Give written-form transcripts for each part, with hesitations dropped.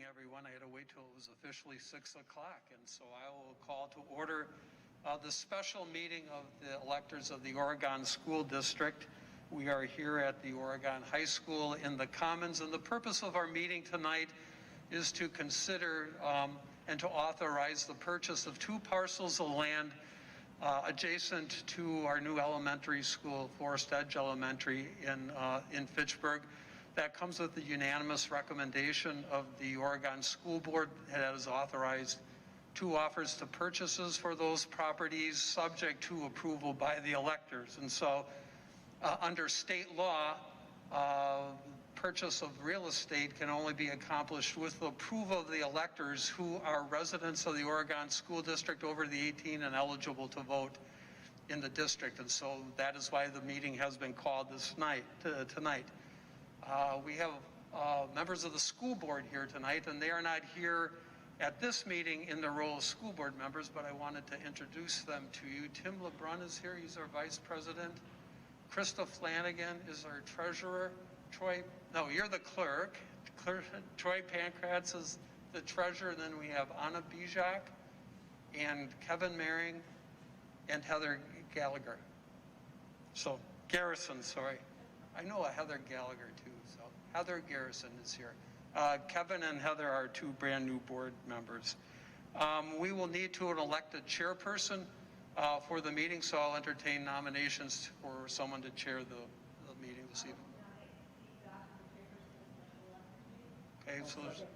evening, everyone. I had to wait till it was officially 6 o'clock, and so I will call to order the special meeting of the electors of the Oregon School District. We are here at the Oregon High School in the Commons, and the purpose of our meeting tonight is to consider and to authorize the purchase of 2 parcels of land adjacent to our new elementary school, Forest Edge Elementary in Fitchburg. That comes with the unanimous recommendation of the Oregon School Board that has authorized 2 offers to purchases for those properties subject to approval by the electors. And so under state law, purchase of real estate can only be accomplished with the approval of the electors who are residents of the Oregon School District over the 18 and eligible to vote in the district. And so that is why the meeting has been called tonight. We have members of the school board here tonight, and they are not here at this meeting in their role as school board members, but I wanted to introduce them to you. Tim LeBrun is here. He's our vice president. Krista Flanagan is our treasurer. You're the clerk. Troy Pankratz is the treasurer. And then we have Anna Bijak and Kevin Maring and Heather Gallagher. So Garrison, sorry. I know a Heather Gallagher too, so Heather Garrison is here. Kevin and Heather are 2 brand new board members. We will need to elect a chairperson for the meeting, so I'll entertain nominations for someone to chair the meeting this evening. Okay, so there's a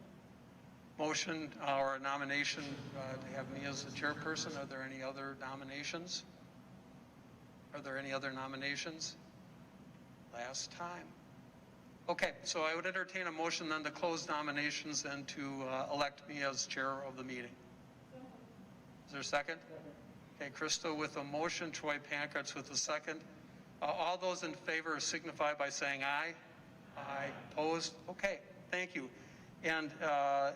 motion or a nomination to have me as the chairperson. Are there any other nominations? Last time. Okay, so I would entertain a motion then to close nominations and to elect me as chair of the meeting. Is there a second? Okay, Krista with a motion, Troy Pankratz with a second. All those in favor signify by saying aye. Aye. Opposed? Okay, thank you. And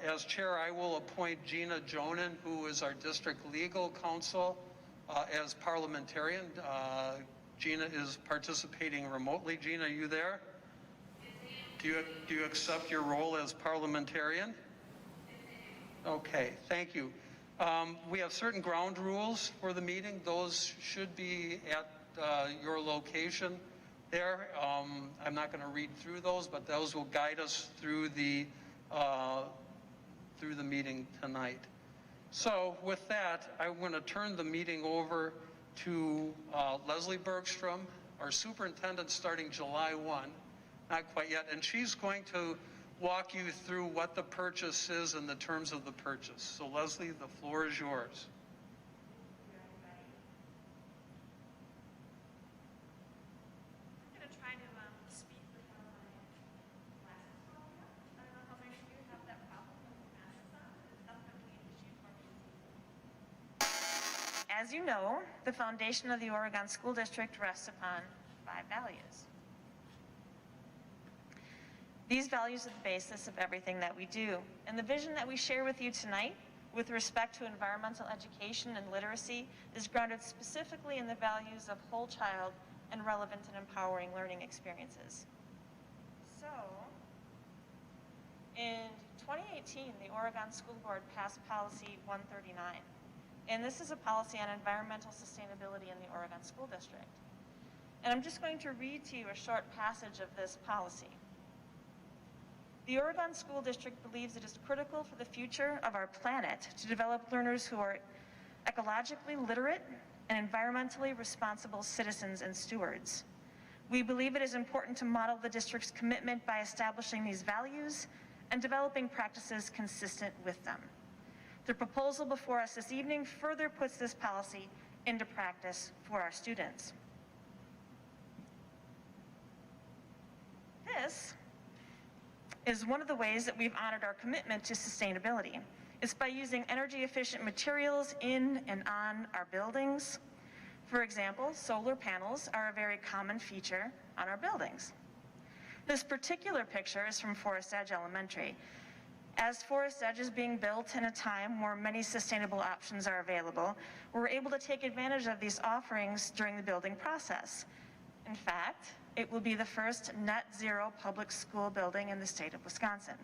as chair, I will appoint Gina Jonan, who is our district legal counsel, as parliamentarian. Gina is participating remotely. Gina, are you there? Do you accept your role as parliamentarian? Okay, thank you. We have certain ground rules for the meeting. Those should be at your location there. I'm not going to read through those, but those will guide us through the meeting tonight. So with that, I'm going to turn the meeting over to Leslie Bergstrom, our superintendent starting July 1, not quite yet, and she's going to walk you through what the purchase is and the terms of the purchase. So Leslie, the floor is yours. I'm going to try to speak without my glasses on. I don't know how many of you have that problem with glasses on. It's definitely an issue for me. As you know, the foundation of the Oregon School District rests upon 5 values. These values are the basis of everything that we do. And the vision that we share with you tonight with respect to environmental education and literacy is grounded specifically in the values of whole child and relevant and empowering learning experiences. So, in 2018, the Oregon School Board passed Policy 139. And this is a policy on environmental sustainability in the Oregon School District. And I'm just going to read to you a short passage of this policy. The Oregon School District believes it is critical for the future of our planet to develop learners who are ecologically literate and environmentally responsible citizens and stewards. We believe it is important to model the district's commitment by establishing these values and developing practices consistent with them. The proposal before us this evening further puts this policy into practice for our students. This is one of the ways that we've honored our commitment to sustainability. It's by using energy efficient materials in and on our buildings. For example, solar panels are a very common feature on our buildings. This particular picture is from Forest Edge Elementary. As Forest Edge is being built in a time where many sustainable options are available, we're able to take advantage of these offerings during the building process. In fact, it will be the first net zero public school building in the state of Wisconsin.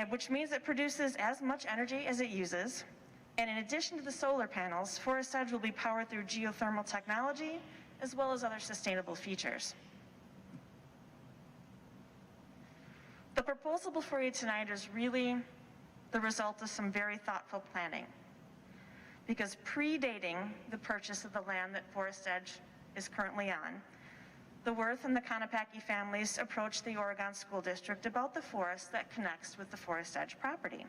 which means it produces as much energy as it uses. And in addition to the solar panels, Forest Edge will be powered through geothermal technology as well as other sustainable features. The proposal before you tonight is really the result of some very thoughtful planning, because predating the purchase of the land that Forest Edge is currently on, the Worth and the Konopacki families approached the Oregon School District about the forest that connects with the Forest Edge property.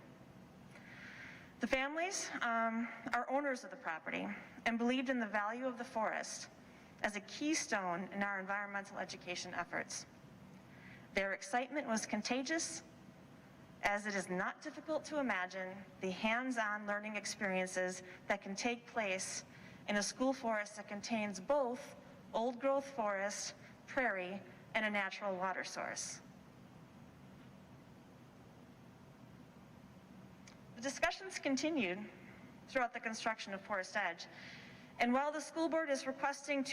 The families are owners of the property and believed in the value of the forest as a keystone in our environmental education efforts. Their excitement was contagious, as it is not difficult to imagine the hands-on learning experiences that can take place in a school forest that contains both old-growth forest, prairie, and a natural water source. The discussions continued throughout the construction of Forest Edge, and while the school board is requesting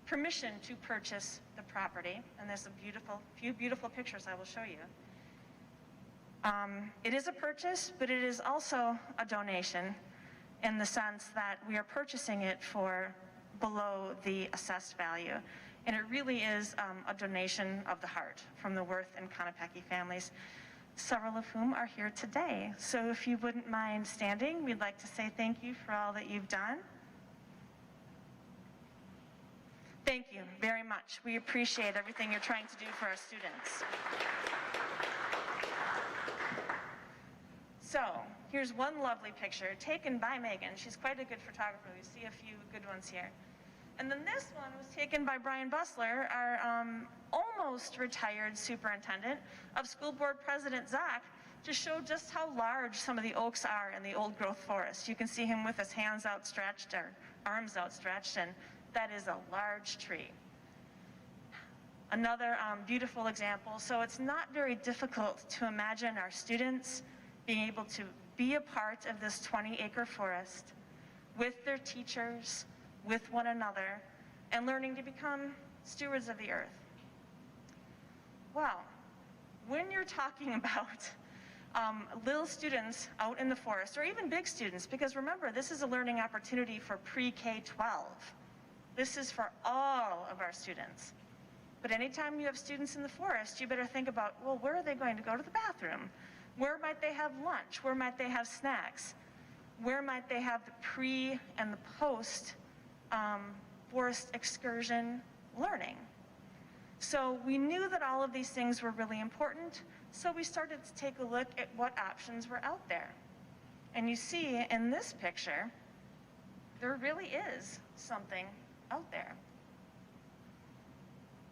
permission to purchase the property, and there's a few beautiful pictures I will show you. It is a purchase, but it is also a donation in the sense that we are purchasing it for below the assessed value. And it really is a donation of the heart from the Worth and Konopacki families, several of whom are here today. So if you wouldn't mind standing, we'd like to say thank you for all that you've done. Thank you very much. We appreciate everything you're trying to do for our students. So here's one lovely picture taken by Megan. She's quite a good photographer. We see a few good ones here. And then this one was taken by Brian Bussler, our almost retired superintendent, of School Board President Zach, to show just how large some of the oaks are in the old growth forest. You can see him with his hands outstretched or arms outstretched, and that is a large tree. Another beautiful example. So it's not very difficult to imagine our students being able to be a part of this 20-acre forest with their teachers, with one another, and learning to become stewards of the earth. Well, when you're talking about little students out in the forest, or even big students, because remember, this is a learning opportunity for pre-K-12. This is for all of our students. But anytime you have students in the forest, you better think about, well, where are they going to go to the bathroom? Where might they have lunch? Where might they have snacks? Where might they have the pre and the post forest excursion learning? So we knew that all of these things were really important, so we started to take a look at what options were out there. And you see in this picture, there really is something out there.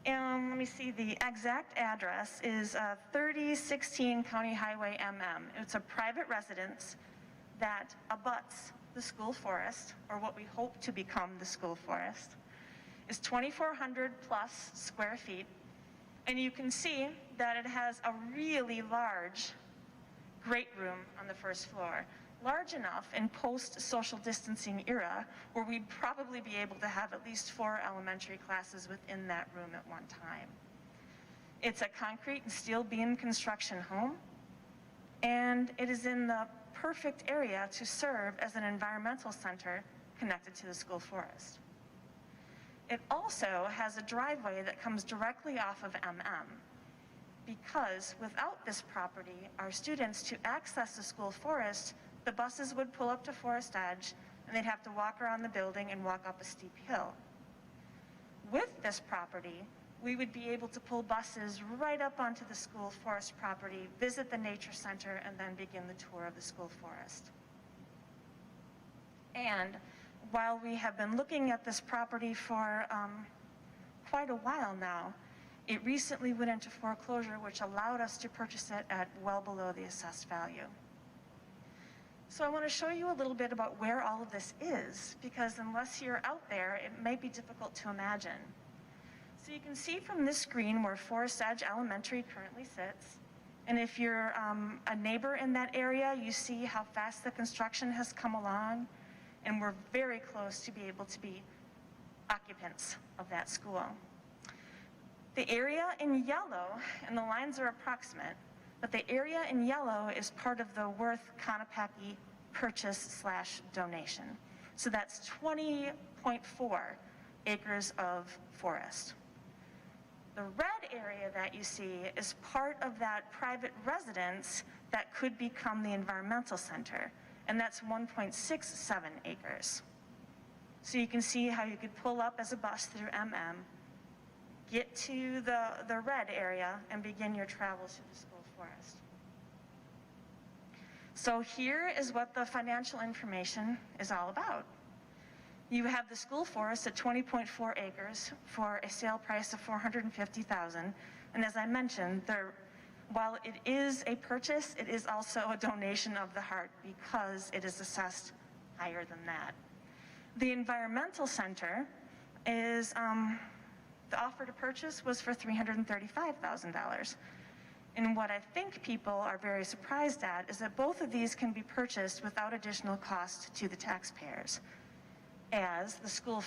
And let me see, the exact address is 3016 County Highway MM. It's a private residence that abuts the school forest, or what we hope to become the school forest. Is 2,400 plus square feet. And you can see that it has a really large great room on the first floor. Large enough in post-social distancing era where we'd probably be able to have at least 4 elementary classes within that room at one time. It's a concrete and steel beam construction home, and it is in the perfect area to serve as an environmental center connected to the school forest. It also has a driveway that comes directly off of MM, because without this property, our students, to access the school forest, the buses would pull up to Forest Edge, and they'd have to walk around the building and walk up a steep hill. With this property, we would be able to pull buses right up onto the school forest property, visit the nature center, and then begin the tour of the school forest. And while we have been looking at this property for quite a while now, it recently went into foreclosure, which allowed us to purchase it at well below the assessed value. So I want to show you a little bit about where all of this is, because unless you're out there, it may be difficult to imagine. So you can see from this screen where Forest Edge Elementary currently sits. And if you're a neighbor in that area, you see how fast the construction has come along. And we're very close to be able to be occupants of that school. The area in yellow, and the lines are approximate, But the area in yellow is part of the Worth Conopackey purchase/donation. So that's 20.4 acres of forest. The red area that you see is part of that private residence that could become the environmental center, and that's 1.67 acres. So you can see how you could pull up as a bus through MM, get to the red area, and begin your travels through the school forest. So here is what the financial information is all about. You have the school forest at 20.4 acres for a sale price of $450,000. And as I mentioned, while it is a purchase, it is also a donation of the heart because it is assessed higher than that. The environmental center is, the offer to purchase was for $335,000. And what I think people are very surprised at is that both of these can be purchased without additional cost to the taxpayers, as the school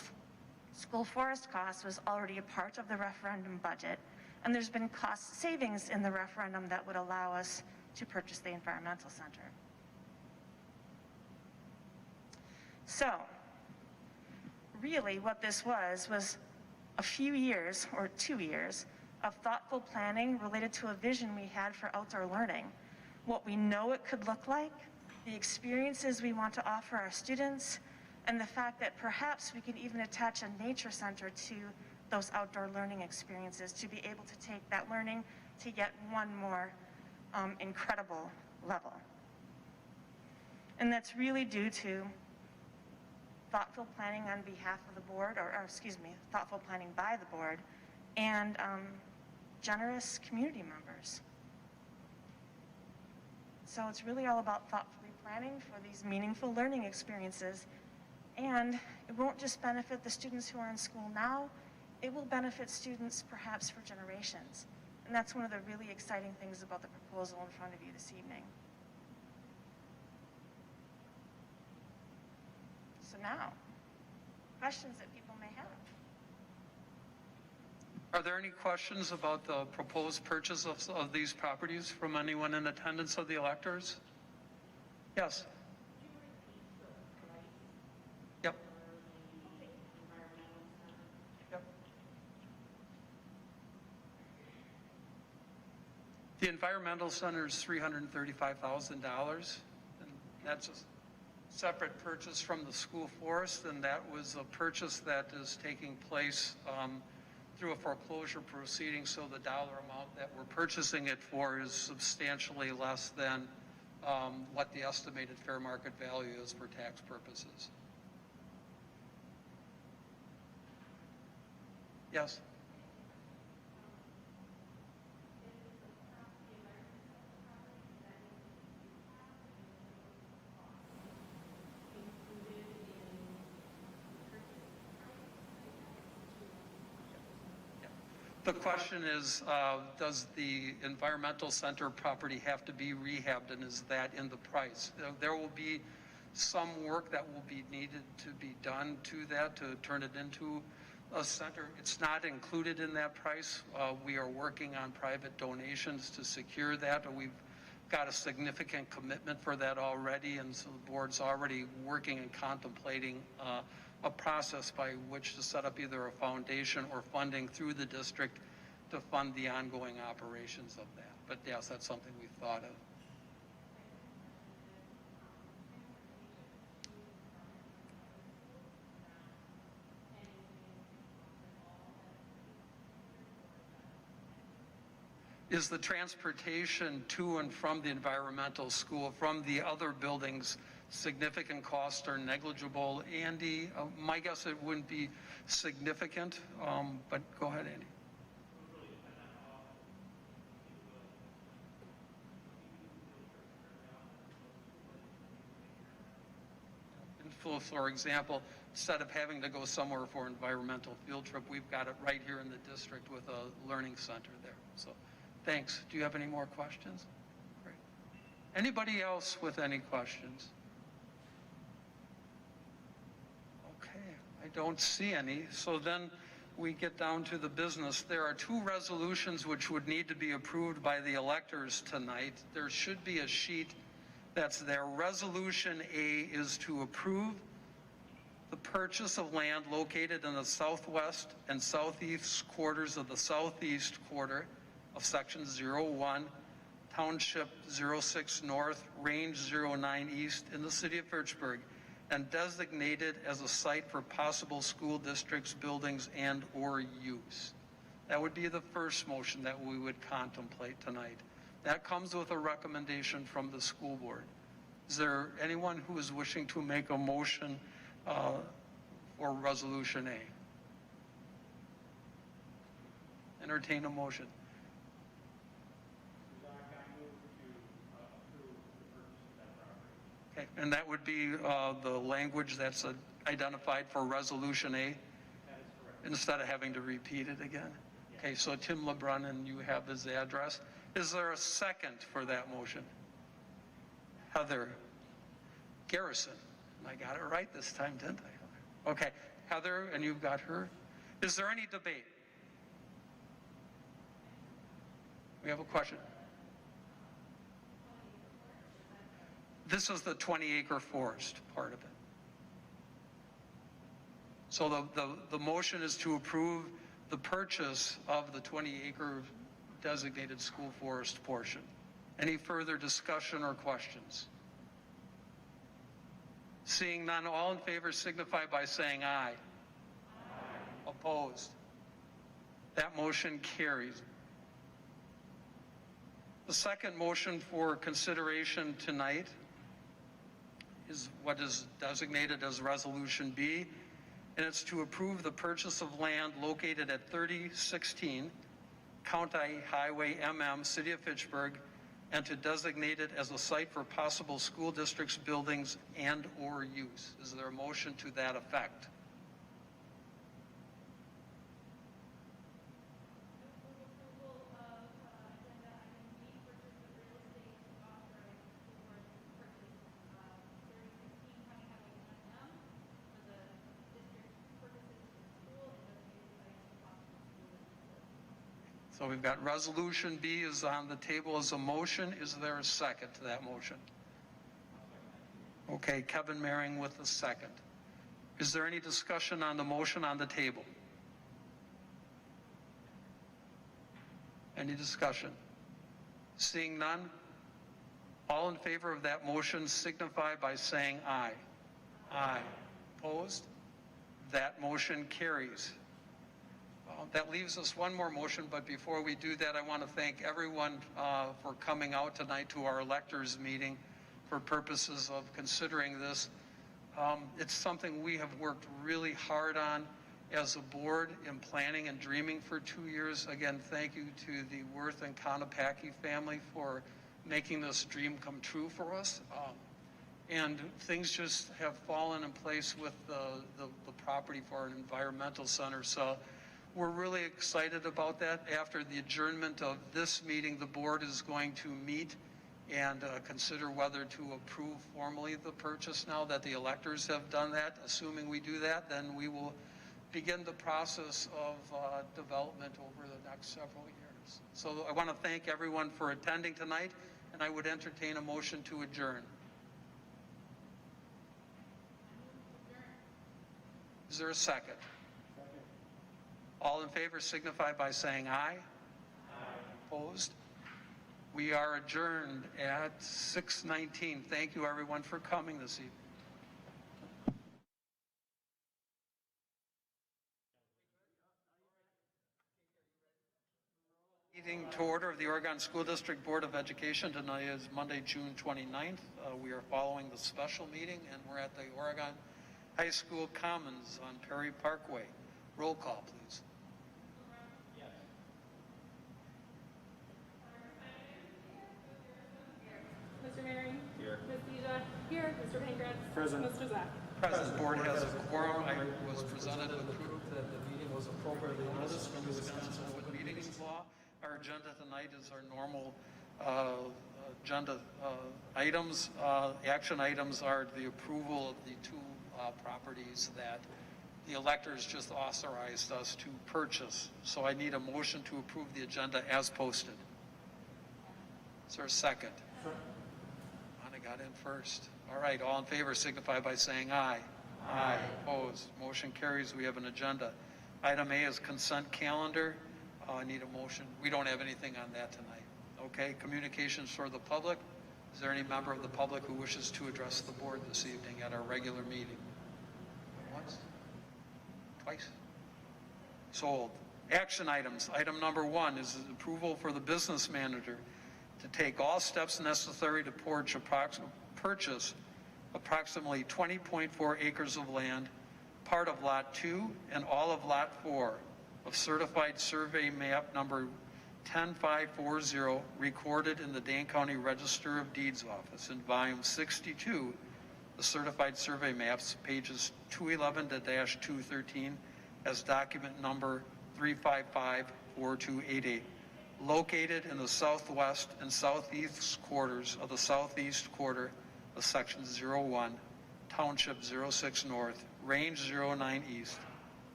forest cost was already a part of the referendum budget, and there's been cost savings in the referendum that would allow us to purchase the environmental center. So, really what this was a few years, or 2 years, of thoughtful planning related to a vision we had for outdoor learning, what we know it could look like, the experiences we want to offer our students, and the fact that perhaps we could even attach a nature center to those outdoor learning experiences to be able to take that learning to yet one more incredible level. And that's really due to thoughtful planning on behalf of the board, or excuse me, thoughtful planning by the board, and generous community members. So it's really all about thoughtfully planning for these meaningful learning experiences. And it won't just benefit the students who are in school now, it will benefit students perhaps for generations. And that's one of the really exciting things about the proposal in front of you this evening. So now, questions that people may have. Are there any questions about the proposed purchase of these properties from anyone in attendance of the electors? Yes. Yep. Yep. The environmental center is $335,000, and that's a separate purchase from the school forest, and that was a purchase that is taking place through a foreclosure proceeding, so the dollar amount that we're purchasing it for is substantially less than what the estimated fair market value is for tax purposes. Yes? The question is, does the environmental center property have to be rehabbed, and is that in the price? There will be some work that will be needed to be done to that to turn it into a center. It's not included in that price. We are working on private donations to secure that. We've got a significant commitment for that already, and so the board's already working and contemplating a process by which to set up either a foundation or funding through the district to fund the ongoing operations of that. But yes, that's something we've thought of. Is the transportation to and from the environmental school from the other buildings significant cost or negligible? Andy, my guess it wouldn't be significant, but go ahead, Andy. For example, instead of having to go somewhere for an environmental field trip, we've got it right here in the district with a learning center there. So thanks. Do you have any more questions? Great. Anybody else with any questions? Okay, I don't see any. So then we get down to the business, there are two resolutions which would need to be approved by the electors tonight. There should be a sheet that's there. Resolution A is to approve the purchase of land located in the southwest and southeast quarters of the southeast quarter of Section 01, Township 06 North, Range 09 East in the city of Fitchburg, and designated as a site for possible school districts, buildings, and/or use. That would be the first motion that we would contemplate tonight. That comes with a recommendation from the school board. Is there anyone who is wishing to make a motion for Resolution A? Entertain a motion. Okay, and that would be the language that's identified for Resolution A? That is correct. Instead of having to repeat it again? Yes. Okay, so Tim LeBrun, and you have his address. Is there a second for that motion? Heather Garrison. I got it right this time, didn't I? Okay, Heather, and you've got her. Is there any debate? We have a question. This is the 20-acre forest part of it. So the motion is to approve the purchase of the 20-acre designated school forest portion. Any further discussion or questions? Seeing none, all in favor signify by saying aye. Aye. Opposed? That motion carries. The second motion for consideration tonight is what is designated as Resolution B, and it's to approve the purchase of land located at 3016 County Highway MM, City of Fitchburg, and to designate it as a site for possible school districts, buildings, and/or use. Is there a motion to that effect? So we've got Resolution B is on the table as a motion. Is there a second to that motion? Okay, Kevin Maring with the second. Is there any discussion on the motion on the table? Any discussion? Seeing none, all in favor of that motion signify by saying aye. Aye. Opposed? That motion carries. That leaves us one more motion, but before we do that, I want to thank everyone for coming out tonight to our electors meeting for purposes of considering this. It's something we have worked really hard on as a board in planning and dreaming for 2 years. Again, thank you to the Worth and Konopacki family for making this dream come true for us. And things just have fallen in place with the property for an environmental center. So we're really excited about that. After the adjournment of this meeting, the board is going to meet and consider whether to approve formally the purchase. Now that the electors have done that, assuming we do that, then we will begin the process of development over the next several years. So I want to thank everyone for attending tonight, and I would entertain a motion to adjourn. Is there a second? All in favor signify by saying aye. Aye. Opposed? We are adjourned at 6:19. Thank you, everyone, for coming this evening. Meeting to order of the Oregon School District Board of Education. Tonight is Monday, June 29th. We are following the special meeting, and we're at the Oregon High School Commons on Perry Parkway. Roll call, please. Mr. Maring? Here. Ms. Deja? Here. Mr. Pankratz? Present. Mr. Zach? Present. Board has a quorum. I was presented with proof that the meeting was appropriately noticed under Wisconsin Open Meetings Law. Our agenda tonight is our normal agenda items. Action items are the approval of the two properties that the electors just authorized us to purchase. So I need a motion to approve the agenda as posted. Is there a second? Anna got in first. All right, all in favor signify by saying aye. Aye. Opposed? Motion carries. We have an agenda. Item A is consent calendar. I need a motion. We don't have anything on that tonight. Okay, communications for the public. Is there any member of the public who wishes to address the board this evening at our regular meeting? Once? Twice? Sold. Action items. Item number 1 is approval for the business manager to take all steps necessary to purchase approximately 20.4 acres of land, part of Lot 2 and all of Lot 4 of certified survey map number 10540, recorded in the Dane County Register of Deeds office in volume 62, the certified survey maps, pages 211-213, as document number 3554288, located in the southwest and southeast quarters of the southeast quarter of section 01, township 06 north, range 09 east,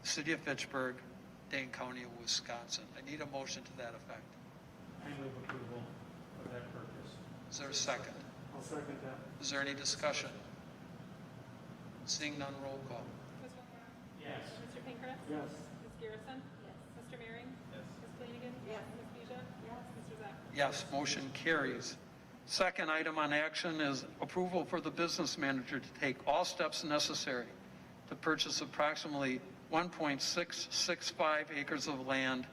city of Fitchburg, Dane County, Wisconsin. I need a motion to that effect. I move approval of that purchase. Is there a second? I'll second that. Is there any discussion? Seeing none, roll call. Mr. O'Hara? Yes. Mr. Pankratz? Yes. Ms. Garrison? Yes. Mr. Maring? Yes. Ms. Flanagan? Yes. Ms. Fusia? Yes. Mr. Zach? Yes, motion carries. Second item on action is approval for the business manager to take all steps necessary to purchase approximately 1.665 acres of land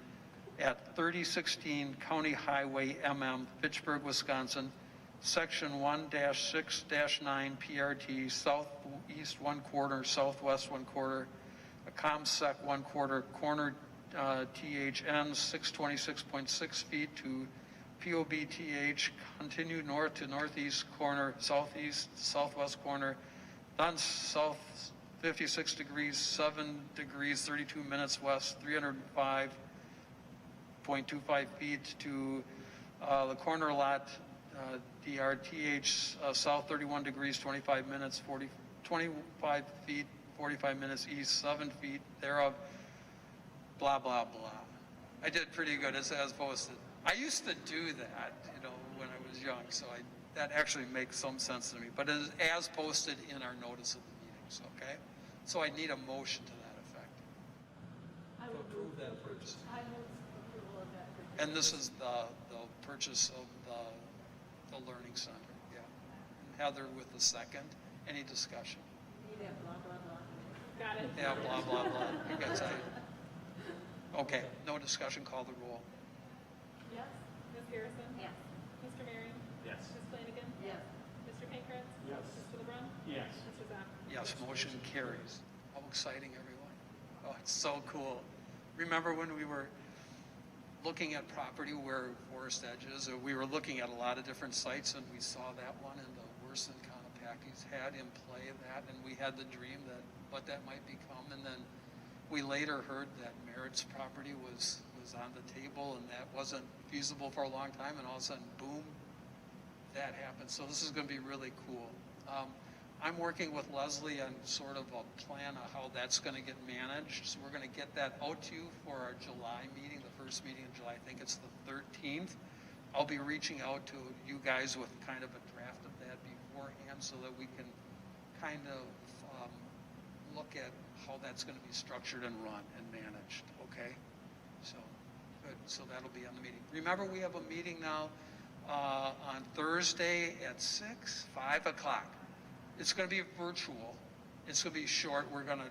at 3016 County Highway MM, Fitchburg, Wisconsin, Section 1-6-9 PRT, southeast 1/4, southwest 1/4, a ComSec 1/4, corner THN 626.6 feet to POBTH, continue north to northeast corner, southeast, southwest corner, then south 56 degrees, 7 degrees, 32 minutes west, 305.25 feet to the corner lot, DRTH, south 31 degrees, 25 minutes, 25 feet, 45 minutes east, 7 feet thereof, blah, blah, blah. I did pretty good as posted. I used to do that, when I was young, so that actually makes some sense to me. But it is as posted in our notice of the meetings, okay? So I need a motion to that effect. I would approve that purchase. I move approval of that purchase. And this is the purchase of the Learning Center, yeah. Heather with the second. Any discussion? Need that blah, blah, blah. Got it. Yeah, blah, blah, blah. You guys, okay, no discussion, call the roll. Yes? Ms. Garrison? Yes. Mr. Maring? Yes. Ms. Flanagan? Yes. Mr. Pankratz? Yes. Mr. LeBrun? Yes. Mr. Zach? Yes, motion carries. How exciting, everyone. Oh, it's so cool. Remember when we were looking at property where Forest Edge is, or we were looking at a lot of different sites, and we saw that one, and the Worsen Conopackis had in play that, and we had the dream that what that might become, and then we later heard that Merritt's property was on the table, and that wasn't feasible for a long time, and all of a sudden, boom, that happened. So this is going to be really cool. I'm working with Leslie on sort of a plan of how that's going to get managed. So we're going to get that out to you for our July meeting, the first meeting in July. I think it's the 13th. I'll be reaching out to you guys with kind of a draft of that beforehand so that we can kind of look at how that's going to be structured and run and managed, okay? So, good. So that'll be on the meeting. Remember, we have a meeting now on Thursday at 5 o'clock. It's going to be virtual. It's going to be short. We're going to,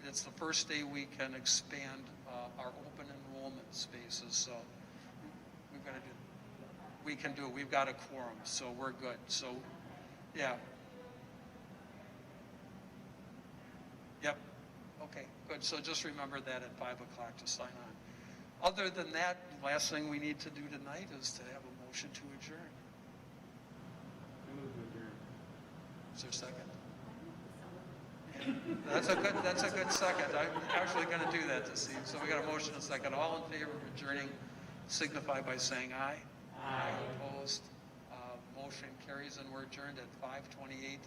it's the first day we can expand our open enrollment spaces. So we're going to do, we can do it. We've got a quorum, so we're good. So, yeah. Yep. Okay, good. So just remember that at 5 o'clock to sign on. Other than that, the last thing we need to do tonight is to have a motion to adjourn. I move to adjourn. Is there a second? Yeah. That's a good second. I'm actually going to do that this evening. So we got a motion and a second. All in favor of adjourning signify by saying aye. Aye. Opposed? Motion carries, and we're adjourned at 5:28.